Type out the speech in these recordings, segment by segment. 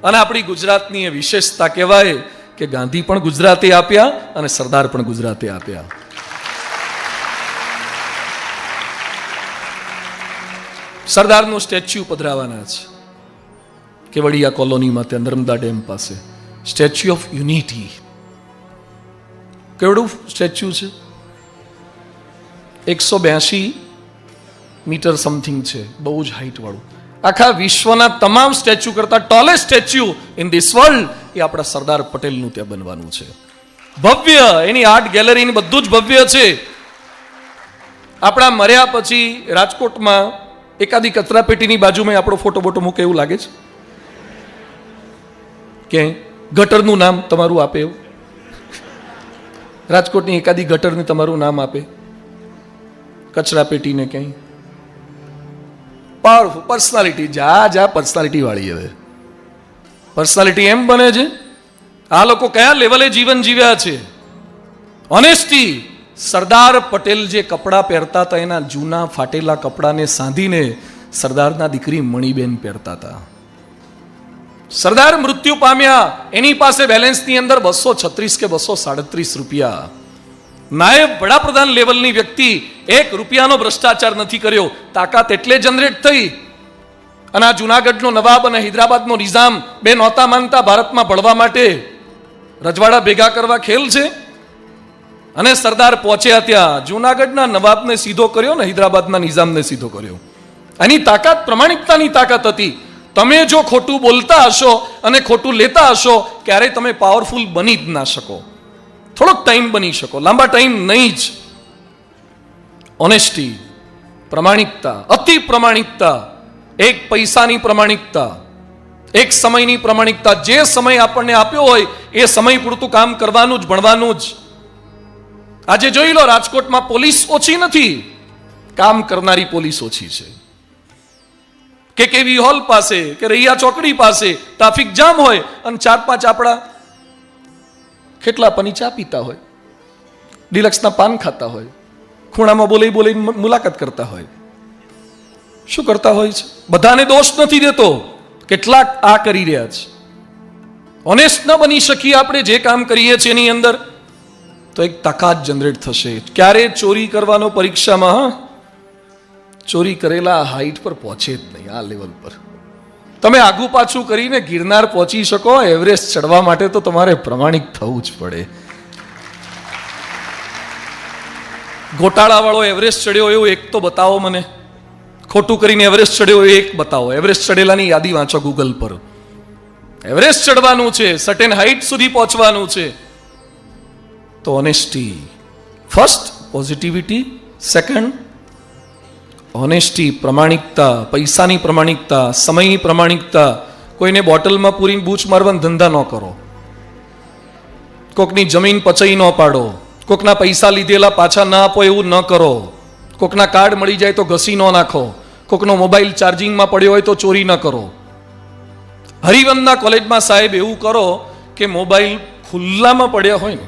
અને આપણી ગુજરાતની એ વિશેષતા કહેવાય કે ગાંધી પણ ગુજરાતે આપ્યા અને સરદાર પણ ગુજરાતે આપ્યા. સરદારનું સ્ટેચ્યુ પધરાવાના છે કેવડિયા કોલોનીમાં, ત્યાં નર્મદા ડેમ પાસે સ્ટેચ્યુ ઓફ યુનિટી. કેવડું સ્ટેચ્યુ છે? 182 મીટર સમથિંગ છે, બહુ જ હાઈટ વાળું. આખા વિશ્વના તમામ સ્ટેચ્યુ કરતા tallest statue in this world એ આપણા સરદાર પટેલનું ત્યાં બનવાનું છે. ભવ્ય, એની આર્ટ ગેલેરી બધું જ ભવ્ય છે. આપણા મર્યા પછી રાજકોટમાં એકાદી કચરાપેટીની બાજુમાં આપણો ફોટો બોટો મૂકે એવું લાગે છે કે ગટરનું નામ તમારું આપે એવું? રાજકોટની એકાદી ગટરને તમારું નામ આપે, કચરાપેટીને ક્યાંય? પાવરફુલ પર્સનાલિટી, જા પર્સનાલિટી વાળી. હવે પર્સનાલિટી એમ બને છે. આ લોકો કયા લેવલે જીવન જીવ્યા છે? ઓનેસ્ટી. સરદાર પટેલ જે કપડાં પહેરતા હતા એના જૂના ફાટેલા કપડાને સાંધીને સરદારના દીકરી મણીબેન પહેરતા હતા. સરદાર મૃત્યુ પામ્યા, એની પાસે બેલેન્સની અંદર 236 કે 237 રૂપિયા. નાયબ વડાપ્રધાન લેવલની વ્યક્તિ 1 રૂપિયાનો ભ્રષ્ટાચાર નથી કર્યો. તાકાત એટલે જનરેટ થઈ. અને આ જુનાગઢનો નવાબ અને હૈદરાબાદનો નિઝામ બે નહોતા માનતા ભારતમાં ભળવા માટે. રજવાડા ભેગા કરવા ખેલ છે. અને સરદાર પહોંચ્યા ત્યાં જુનાગઢના નવાબને સીધો કર્યો ને હૈદરાબાદના નિઝામને સીધો કર્યો. આની તાકાત પ્રમાણિકતાની તાકાત હતી. તમે જો ખોટું બોલતા હશો અને ખોટું લેતા હશો, ક્યારેય તમે પાવરફુલ બની જ ના શકો. થોડોક ટાઈમ બની શકો, લાંબા ટાઈમ નહીં જ. ઓનેસ્ટી, પ્રમાણિકતા, અતિ પ્રમાણિકતા, એક પૈસાની પ્રમાણિકતા, એક સમયની પ્રમાણિકતા. જે સમય આપણને આપ્યો હોય એ સમય પૂરતું કામ કરવાનું જ, ભણવાનું જ. આજે જોઈ લો, રાજકોટમાં પોલીસ ઓછી નથી, કામ કરનારી પોલીસ ઓછી છે. કેકેવી હોલ પાસે કે રૈયા ચોકડી પાસે ટ્રાફિક જામ હોય અને 4-5 આપણા ખેટલા પની ચા પીતા હોય, ડિલક્સના પાન ખાતા હોય, ખૂણામાં બોલી મુલાકાત કરતા હોય. શું કરતા હોય છે? બધાને દોષ નથી દેતો, કેટલાક આ કરી રહ્યા છે. ઓનેસ્ટ ન બની શકીએ આપણે જે કામ કરીએ છીએ એની અંદર, તો એક તાકાત જનરેટ થશે. ક્યારે ચોરી કરવાનો પરીક્ષામાં? ચોરી કરેલા હાઈટ પર પહોંચે જ નહીં. આ લેવલ પર તમે આગુ પાછું કરીને ગિરનાર પહોંચી શકો, એવરેસ્ટ ચડવા માટે તો તમારે પ્રમાણિક થવું જ પડે. ગોટાળાવાળો એવરેસ્ટ ચડ્યો એવું એક તો બતાવો મને. ખોટું કરીને એવરેસ્ટ ચડ્યો એક બતાવો. એવરેસ્ટ ચડેલાની યાદી વાંચો ગૂગલ પર. એવરેસ્ટ ચડવાનું છે, સર્ટેન હાઈટ સુધી પહોંચવાનું છે. તો honesty first, positivity second, honesty, પ્રમાણિકતા, પૈસાની પ્રમાણિકતા, સમયની પ્રમાણિકતા. કોઈને બોટલમાં પૂરીને બૂચ મારવાનો ધંધા ન કરો. કોકની જમીન પચાઈ ન પાડો. કોકના પૈસા લીધેલા પાછા ના આપો એવું ન કરો. કોકના કાર્ડ મળી જાય તો ઘસી ન નાખો. કોકનો મોબાઈલ ચાર્જિંગમાં પડ્યો હોય તો ચોરી ન કરો. હરિવંદના કોલેજમાં સાહેબ એવું કરો કે મોબાઈલ ખુલ્લામાં પડ્યા હોય ને,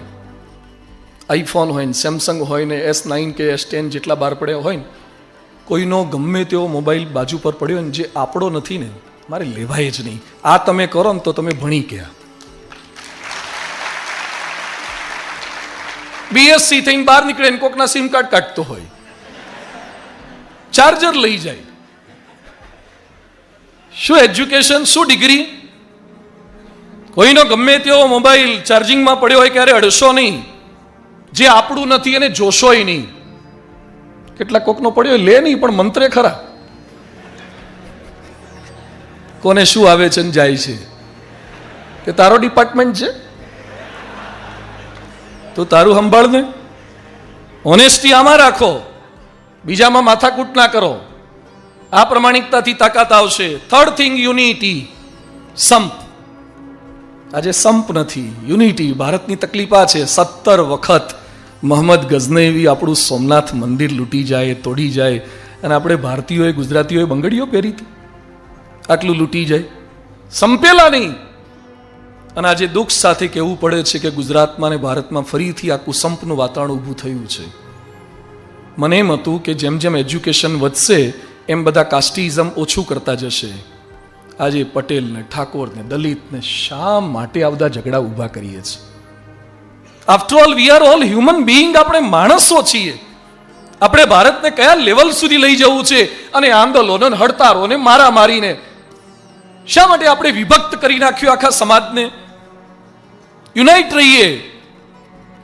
આઈફોન હોય ને, સેમસંગ હોય ને, S9 કે S10 જેટલા બહાર પડ્યા હોય ને, કોઈનો ગમે તેવો મોબાઈલ બાજુ પર પડ્યો ને જે આપણો નથી ને, મારે લેવાય જ નહીં. આ તમે કરો ને તો તમે ભણી ગયા. BSc થઈને બહાર નીકળે ને કોકના સિમ કાર્ડ કાઢતો હોય, ચાર્જર લઈ જાય. શું એજ્યુકેશન, શું ડિગ્રી? કોઈનો ગમે તેવો મોબાઈલ ચાર્જિંગમાં પડ્યો હોય ક્યારે અડશો નહીં. જે આપણું નથી એને જોશોય નહીં. કેટલા કોકનો પડ્યો લે નહીં, પણ મંત્રે ખરા. કોને શું આવે છે ને જાય છે કે તારો ડિપાર્ટમેન્ટ છે તો તારું સંભાળ ને. ઓનેસ્ટી આમાં રાખો, બીજામાં માથાકૂટ ના કરો. આ પ્રમાણિકતાથી તાકાત આવશે. થર્ડ થિંગ, યુનિટી, સંપ. આજે સંપ નથી, યુનિટી. ભારતની તકલીફ આ છે, 17 વખત મોહમ્મદ ગઝનવી આપણું સોમનાથ મંદિર લૂંટી જાય, તોડી જાય, અને આપણે ભારતીયોએ, ગુજરાતીઓએ બંગડીઓ પહેરી હતી, આટલું લૂંટી જાય, સંપેલા નહીં. અને આજે દુઃખ સાથે કહેવું પડે છે કે ગુજરાતમાં અને ભારતમાં ફરીથી આ કુસંપનું વાતાવરણ ઊભું થયું છે. મને એમ હતું કે જેમ જેમ એજ્યુકેશન વધશે એમ બધા કાસ્ટિઝમ ઓછું કરતા જશે. આજે પટેલ ને ઠાકોર ને દલિત ને શા માટે આ બધા ઝઘડા ઊભા કરીએ છીએ? After all we are all human being. આપણે માણસો છીએ. આપણે ભારતને કયા લેવલ સુધી લઈ જવું છે? અને આંદોલનો હડતાળોને મારીને શા માટે આપણે વિભક્ત કરી નાખ્યું આખા સમાજને? યુનાઇટ રહીએ.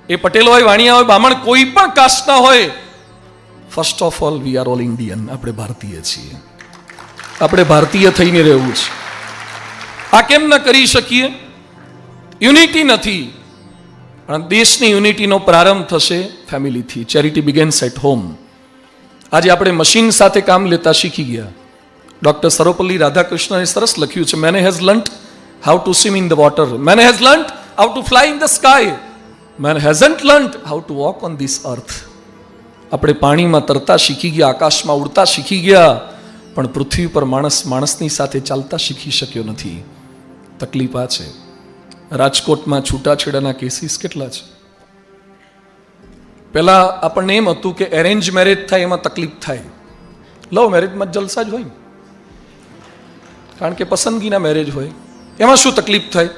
એ પટેલ હોય, વાણિયા હોય, બામણ, કોઈ પણ કાસ્ટના હોય. First of all we are all Indian. આપણે ભારતીય છીએ. આપણે ભારતીય થઈને રહેવું છે. આ કેમ ન કરી શકીએ? યુનિટી નથી. પણ દેશની યુનિટીનો પ્રારંભ થશે ફેમિલીથી. Charity begins at home. આજે આપણે મશીન સાથે કામ લેતા શીખી ગયા. ડોક્ટર સર્વપલ્લી રાધાકૃષ્ણને સરસ લખ્યું છે, man has learnt how to swim in the water, man has learnt how to fly in the sky, man hasn't learnt how to walk on this earth. આપણે પાણીમાં તરતા શીખી ગયા, આકાશમાં ઉડતા શીખી ગયા, પણ પૃથ્વી પર માણસની સાથે ચાલતા શીખી શક્યો નથી. તકલીફ આ છે. રાજકોટમાં છૂટાછેડાના કેસીસ કેટલા છે? પહેલા આપણને એમ હતું કે એરેન્જ મેરેજ થાય એમાં તકલીફ થાય, લવ મેરેજમાં જલસા જ હોય, કારણ કે પસંદગીના મેરેજ હોય, એમાં શું તકલીફ થાય?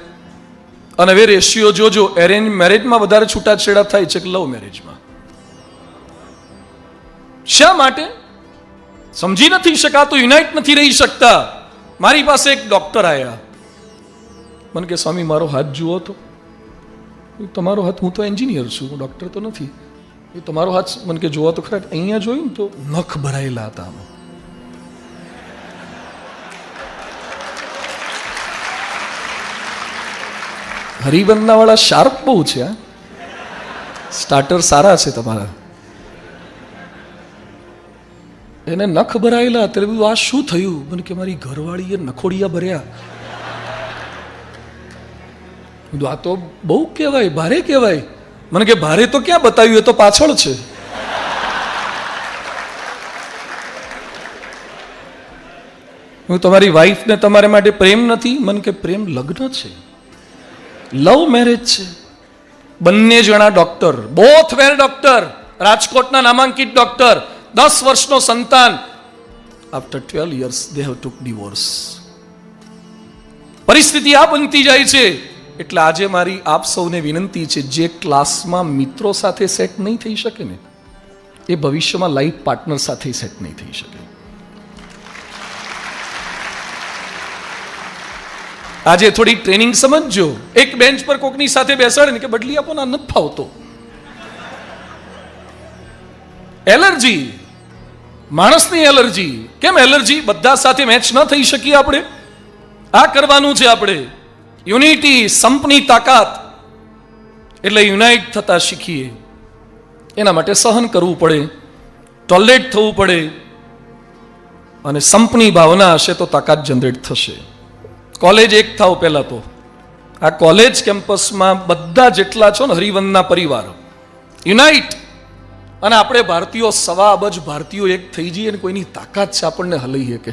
અને હવે રેશિયો જોજો, એરેન્જ મેરેજમાં વધારે છૂટાછેડા થાય છે કે લવ મેરેજમાં. શા માટે? સમજી નથી શકાતું, યુનાઇટ નથી રહી શકતા. મારી પાસે એક ડોક્ટર આવ્યા, મને કે સ્વામી મારો હાથ જુઓ તો. તમારો હાથ? હું તો એન્જિનિયર છું, હું ડોક્ટર તો નથી. એ તમારો હાથ મને કે જોવા તો ખરા. અહીંયા જોયું ને તો નખ ભરાયેલા હતા આમાં. હરિવંદના વાળા શાર્પ બહુ છે. સ્ટાર્ટર સારા છે તમારા. એને નખ ભરાયેલા. ત્યારે બધું આ શું થયું? મને કે મારી ઘરવાળીએ નખોડિયા ભર્યા. આ તો બહુ કહેવાય, ભારે કહેવાય. મને કે ભારે તો ક્યાં બતાવ્યું, એ તો પાછળ છે. હું તમારી વાઈફને તમારા માટે પ્રેમ નથી? મને કે પ્રેમ લગ્ન છે, લવ મેરેજ છે. બંને જણા ડોક્ટર, બોથ વેર ડોક્ટર, રાજકોટના નામાંકિત ડોક્ટર. 10 વર્ષનો સંતાન. After 12 years they have took divorce. પરિસ્થિતિ આ બનતી જાય છે. એટલે આજે મારી આપ સૌને વિનંતી છે, જે ક્લાસમાં મિત્રો સાથે સેટ નહીં થઈ શકે ને, એ ભવિષ્યમાં લાઈફ પાર્ટનર સાથે સેટ નહીં થઈ શકે. આજે થોડી ટ્રેનિંગ સમજજો. એક બેન્ચ પર કોકની સાથે બેસાડે ને કે બદલી આપો, ના નથી ફાવતો. એલર્જી, માણસની એલર્જી. કેમ એલર્જી? બધા સાથે મેચ ન થઈ શકીએ આપણે. આ કરવાનું છે આપણે. યુનિટી, સંપની તાકાત. એટલે યુનાઇટ થતા શીખીએ. એના માટે સહન કરવું પડે, ટોલરેટ થવું પડે, અને સંપની ભાવના હશે તો તાકાત જનરેટ થશે. કોલેજ એક થાવ. પહેલા તો આ કોલેજ કેમ્પસમાં બધા જેટલા છો ને હરિવંદના પરિવાર, યુનાઇટ. અને આપણે ભારતીયો 1.25 અબજ ભારતીયો એક થઈ જઈએ ને કોઈની તાકાત છે આપણને હલાઈએ કે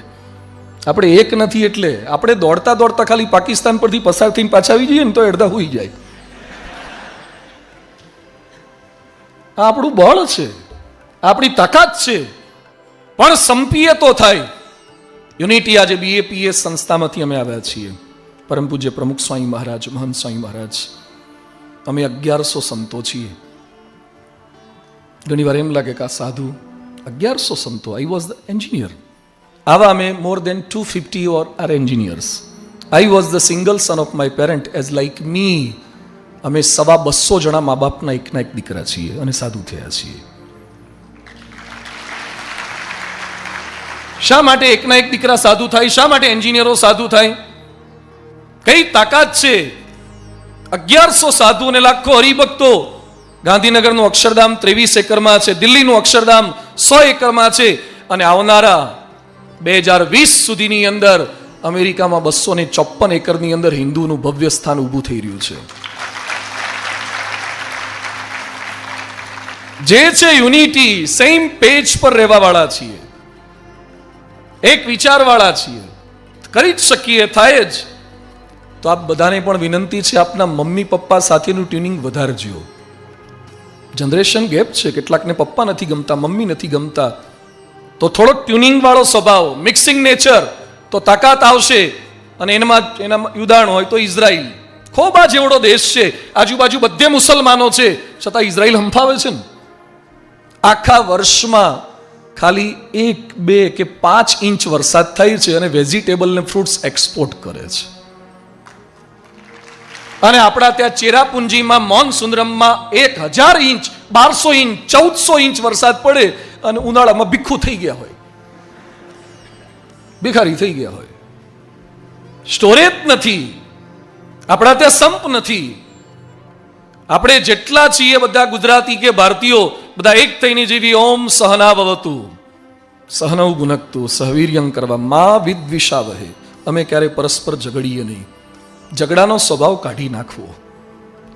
આપણે એક નથી. એટલે આપણે દોડતા દોડતા ખાલી પાકિસ્તાન પરથી પસાર થઈને પાછા આવી જઈએ ને તો અડધા હોઈ જાય. આ આપણું બળ છે, આપણી તાકાત છે. પણ સંપીએ તો થાય. યુનિટી. આજે BAPS સંસ્થામાંથી અમે આવ્યા છીએ. પરમ પૂજ્ય પ્રમુખ સ્વામી મહારાજ, મહંત સ્વામી મહારાજ, અમે 1100 સંતો છીએ. ઘણી વાર એમ લાગે કે આ સાધુ 1100 સંતો. I was the engineer. આવા અમે more than 250 are engineers. I was the single son of my parent as like me. અમે 250 જણા મા બાપના એકના એક દીકરા છીએ અને સાધુ થયા છીએ. શા માટે એકના એક દીકરા સાધુ થાય? શા માટે એન્જિનિયરો સાધુ થાય? કઈ તાકાત છે? 1100 સાધુ અને લાખો હરિભક્તો. ગાંધીનગરનું અક્ષરધામ 23 એકરમાં છે, દિલ્હીનું અક્ષરધામ 100 એકરમાં છે, અને આવનારા 2020 સુધીની અંદર અમેરિકામાં 254 એકરની અંદર હિન્દુનું ભવ્ય સ્થાન ઊભું થઈ રહ્યું છે. જે છે યુનિટી, સેમ પેજ પર રહેવા વાળા છીએ, એક વિચાર વાળા છીએ, કરી જ શકીએ, થાય જ. તો આપ બધાને પણ વિનંતી છે, આપના મમ્મી પપ્પા સાથેનું ટ્યુનિંગ વધારજો. જનરેશન ગેપ છે. કેટલાકને પપ્પા નથી ગમતા, મમ્મી નથી ગમતા. તો થોડોક ટ્યુનિંગ વાળો સ્વભાવ, મિક્સિંગ નેચર, તો તાકાત આવશે. અને એના યુદાણ હોય તો ઇઝરાયલ. ખોબા જેવડો દેશ છે, આજુબાજુ બધે મુસલમાનો છે, છતાં ઇઝરાયલ હંફાવે છે ને. આખા વર્ષમાં ખાલી 1, 2 કે 5 ઇંચ વરસાદ થાય છે અને વેજીટેબલ ને ફ્રૂટ્સ એક્સપોર્ટ કરે છે. અને આપણા ત્યાં ચેરાપુંજીમાં મોનસુંદરમમાં 1000 ઇંચ, 1200 ઇંચ, 1400 ઇંચ વરસાદ પડે અને ઉનાળામાં ભીખું થઈ ગયા હોય, ભિખારી થઈ ગયા હોય. સ્ટોરેજ નથી, આપણા ત્યાં સંપ નથી. આપણે જેટલા છીએ બધા ગુજરાતી કે ભારતીયો બધા એક થઈને જેવી ઓમ સહનાવવતુ સહનૌ ભુનક્તુ સહવીર્યં કરવા મા વિદ્વિષાવહે. અમે ક્યારે પરસ્પર ઝઘડીએ નહીં. ઝઘડાનો સ્વભાવ કાઢી નાખવો.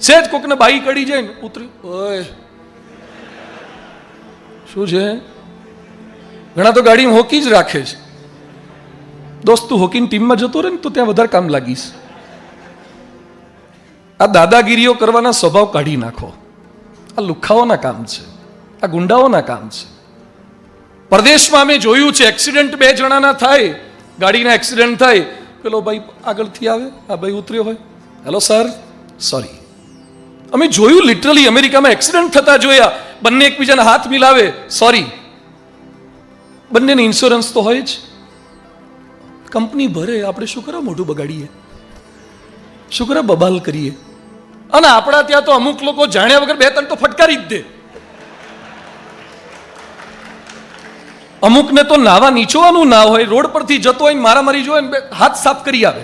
સેજ કોકને બાઈ કડી જાય ને ઉતરી, ઓય શું છે? ઘણા તો ગાડી હોકી જ રાખે છે. દોસ્ત તું હોકીની ટીમમાં જતો રહે ને તો ત્યાં વધારે કામ લાગીશ. આ દાદાગીરીઓ કરવાના સ્વભાવ કાઢી નાખો. આ લુખાઓના કામ છે, આ ગુંડાઓના કામ છે. પરદેશમાં અમે જોયું છે, એક્સિડન્ટ 2 જણાના થાય, ગાડીના એક્સિડન્ટ થાય, પેલો ભાઈ આગળથી આવે, આ ભાઈ ઉતર્યો હોય, હેલો સર સોરી. અમે જોયું લિટરલી, અમેરિકામાં એક્સિડન્ટ થતા જોયા, બંને એકબીજાના હાથ મિલાવે, સોરી. બંનેને ઇન્સ્યોરન્સ તો હોય જ, કંપની ભરે, આપણે શું કરવા મોઢું બગાડીએ, શું કરવા બબાલ કરીએ? અને આપણા ત્યાં તો અમુક લોકો જાણ્યા વગર 2-3 તો ફટકારી જ દે. અમુકને તો નાવા નીચોવાનું ના હોય, રોડ પરથી જતો હોય મારામારી જોવે ને હાથ સાફ કરી આવે.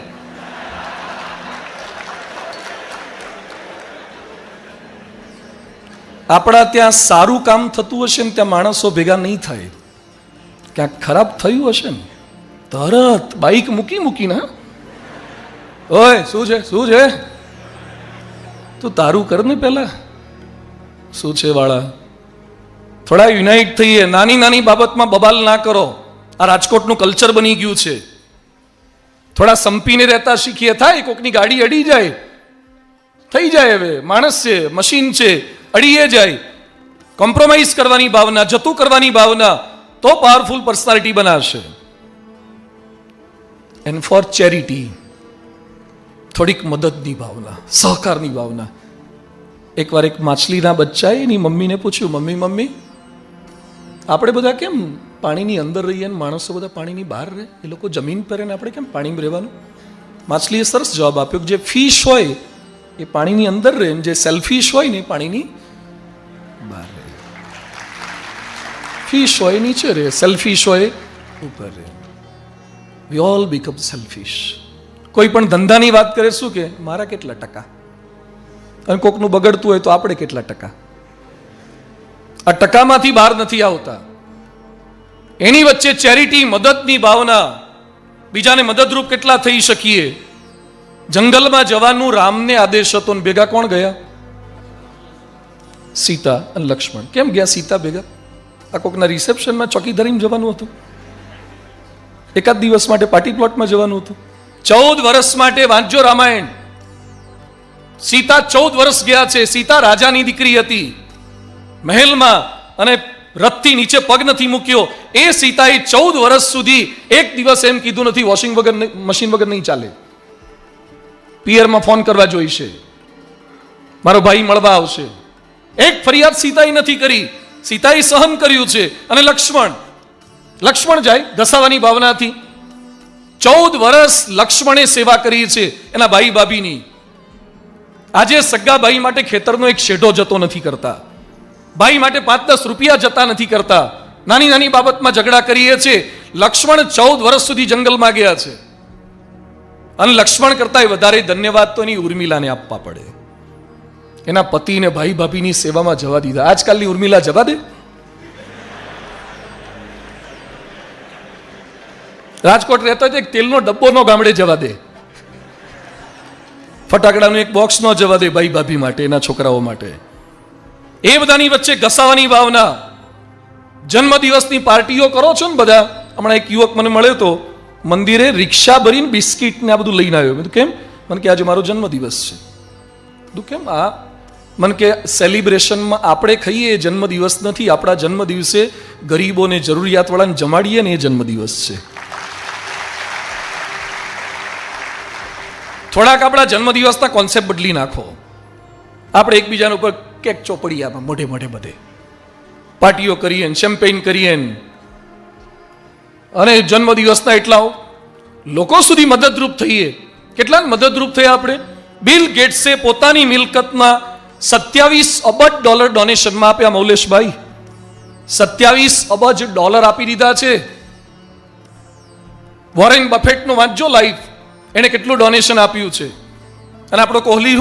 આપણા ત્યાં સારું કામ થતું હશે ને ત્યાં માણસો ભેગા નહીં થાય. ક્યાંક ખરાબ થયું હશે ને તરત બાઈક મૂકીને, ઓય શું છે શું છે, તું તારું કર ને પહેલા. શું છે વાળા, થોડા યુનાઇટ થઈએ, નાની નાની બાબતમાં બબાલ ના કરો. આ રાજકોટનું કલ્ચર બની ગયું છે. થોડા સંપીને રહેતા શીખીએ. થાય કોકની ગાડી અડી જાય, થઈ જાય, હવે માણસ છે, મશીન છે, અડીએ જાય. કોમ્પ્રોમાઇઝ કરવાની ભાવના, જતું કરવાની ભાવના તો પાવરફુલ પર્સનાલિટી બનાવશે. એન્ડ ફોર ચેરિટી, થોડીક મદદની ભાવના, સહકારની ભાવના. એકવાર એક માછલીના બચ્ચાએ એની મમ્મીને પૂછ્યું, મમ્મી આપણે બધા કેમ પાણીની અંદર રહીએ ને માણસો બધા પાણીની બહાર રહે? એ લોકો જમીન પર રહે ને આપણે કેમ પાણીમાં રહેવાનું? માછલીએ સરસ જવાબ આપ્યો કે જે ફિશ હોય એ પાણીની અંદર રહે, જે સેલ્ફિશ હોય ને એ પાણીની બહાર રહે. ફિશ હોય નીચે રહે, સેલ્ફિશ હોય ઉપર રહે. We all become selfish. કોઈ પણ ધંધાની વાત કરે શું કે મારા કેટલા ટકા, અને કોકનું બગડતું હોય તો આપણે કેટલા ટકા. આ ટકામાંથી બહાર નથી આવતા. એની વચ્ચે ચેરિટી, મદદની ભાવના, બીજાને મદદરૂપ કેટલા થઈ શકીએ. જંગલમાં જવાનું રામને આદેશ હતો ને ભેગા કોણ ગયા? સીતા અને લક્ષ્મણ. કેમ ગયા સીતા ભેગા? આ કોકના રિસેપ્શનમાં ચોકી ધરીને જવાનું હતું, એકાદ દિવસ માટે પાર્ટી પ્લોટમાં જવાનું હતું. 14 વર્ષ માટે વાંચજો રામાયણ. સીતા 14 વર્ષ ગયા છે. સીતા રાજાની દીકરી હતી, મહેલમાં, અને રથથી નીચે પગ નથી મૂક્યો. એ સીતાએ 14 વર્ષ સુધી એક દિવસ એમ કીધું નથી વોશિંગ વગર, મશીન વગર નહીં ચાલે. પિયરમાં ફોન કરવા જોઈશે, મારો ભાઈ મળવા આવશે. એક ફરિયાદ સીતાએ નથી કરી. સીતાએ સહન કર્યું છે. અને લક્ષ્મણ જાય ઘસાવાની ભાવનાથી. 14 વર્ષ લક્ષ્મણે સેવા કરી છે એના ભાઈ ભાભીની. આજે સગા ભાઈ માટે ખેતરનો એક શેઢો જતો નથી કરતા, ભાઈ માટે 5-10 રૂપિયા જતા નથી કરતા. નાની નાની બાબતમાં ઝઘડા કરીએ છીએ. લક્ષ્મણ 14 વર્ષ સુધી જંગલમાં ગયા છે. અને લક્ષ્મણ કરતા વધારે ધન્યવાદ તો એની ઉર્મિલાને આપવા પડે. એના પતિને ભાઈ ભાભીની સેવામાં જવા દીધા. આજકાલની ઉર્મિલા જવા દે? રાજકોટ રહેતો હોય તો એક તેલનો ડબ્બો નો ગામડે જવા દે, ફટાકડાનું એક બોક્સ નો જવા દે ભાઈ ભાભી માટે, એના છોકરાઓ માટે. એ બધાની વચ્ચે ઘસાવાની ભાવના. જન્મદિવસની પાર્ટીઓ કરો છો ને બધા. હમણાં એક યુવક મને મળ્યો તો, મંદિરે રિક્ષા ભરીને બિસ્કિટ ને આ બધું લઈને આવ્યો. મેં કેમ? મને કે આજે મારો જન્મદિવસ છે. બધું કેમ? આ મને કે સેલિબ્રેશનમાં આપણે ખાઈએ એ જન્મદિવસ નથી. આપણા જન્મદિવસે ગરીબોને, જરૂરિયાતવાળાને જમાડીએ ને એ જન્મદિવસ છે. થોડાક આપણા જન્મદિવસના કોન્સેપ્ટ બદલી નાખો. આપણે એકબીજાના ઉપર કેક ચોપડીએ, આમાં મોઢે મોઢે બધે પાર્ટીઓ કરીએ, શેમ્પેન કરીએ, અને જન્મદિવસના એટલા લોકો સુધી મદદરૂપ થઈએ. કેટલા મદદરૂપ થયા આપણે? બિલ ગેટ્સે પોતાની મિલકતના 27 અબજ ડોલર ડોનેશનમાં આપ્યા. મૌલેશભાઈ, 27 અબજ ડોલર આપી દીધા છે. વોરેન બફેટનું વાંચજો લાઈફ, એને કેટલું ડોનેશન આપ્યું છે. અને આપણો કોહલી